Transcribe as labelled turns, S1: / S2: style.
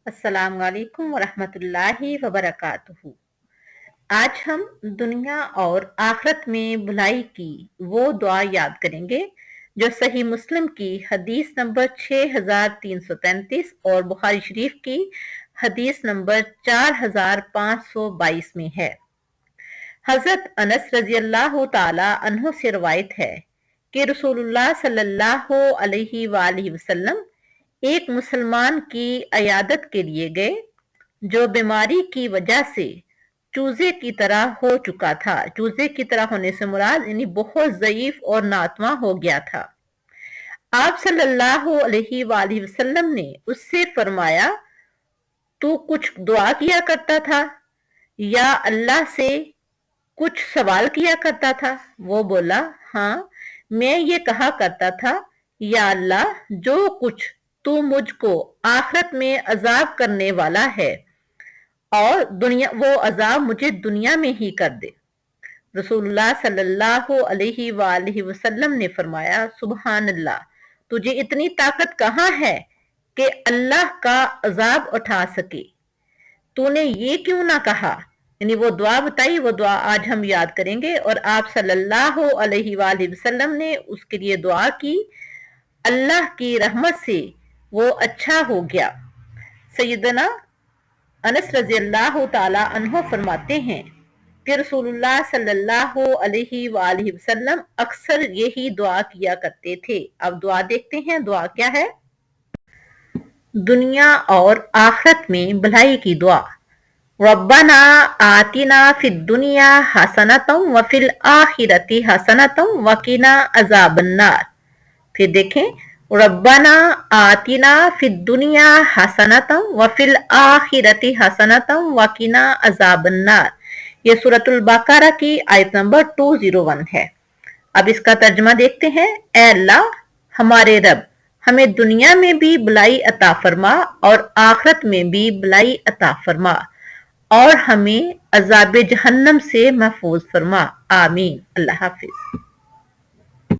S1: अस्सलाम वालेकुम वरहमतुल्लाहि वबरकातुहू। आज हम दुनिया और आखिरत में भलाई की वो दुआ याद करेंगे जो सही मुस्लिम की हदीस नंबर 6333 और बुखारी शरीफ की हदीस नंबर 4522 में है। हजरत अनस रजी अल्लाह ताला अन्हो से रवायत है कि रसूलुल्लाह सल्लल्लाहु अलैहि वसल्लम एक मुसलमान की अयादत के लिए गए जो बीमारी की वजह से चूजे की तरह हो चुका था। चूजे की तरह होने से मुराद यानी बहुत ज़ईफ और नातवा हो गया था। आप सल्लल्लाहु अलैहि वसल्लम ने उससे फरमाया, तू कुछ दुआ किया करता था या अल्लाह से कुछ सवाल किया करता था? वो बोला, हाँ, मैं ये कहा करता था, या अल्लाह, जो कुछ तू मुझको आखिरत में अजाब करने वाला है और दुनिया वो अजाब मुझे दुनिया में ही कर दे। रसूलुल्लाह सल्लल्लाहु अलैहि वसल्लम ने फरमाया, सुबहान अल्लाह, तुझे इतनी ताकत कहाँ है कि अल्लाह का अजाब उठा सके? तूने ये क्यों ना कहा? यानी वो दुआ बताई, वो दुआ आज हम याद करेंगे। और आप सल्लल्लाहु अलैहि वसल्लम ने उसके लिए दुआ की, अल्लाह की रहमत से वो अच्छा हो गया। सैयदना अनस रज़ी अल्लाह ताला अन्हो फरमाते हैं कि रसूलुल्लाह सल्लल्लाहु अलैहि वसल्लम अक्सर यही दुआ किया करते थे। अब दुआ देखते हैं, दुआ क्या है? दुनिया और आखिरत में भलाई की दुआ। रब्बना आतिना फिद दुनिया हसनतम व फिल आखिरती हसनतम वकीना अजाबन्नार। फिर देखें, रब्बना आतिना फिद दुनिया हसनतम व फिल आखिरती हसनतम वकीना अजाबन्नार। ये सूरतुल बकरा की आयत नंबर 201 है। अब इसका तर्जमा देखते हैं। ऐ अल्लाह, हमारे रब, हमें दुनिया में भी भलाई अता फरमा और आखिरत में भी भलाई अता फरमा और हमें अजाब जहन्नम से महफूज फरमा। आमीन। अल्लाह हाफिज।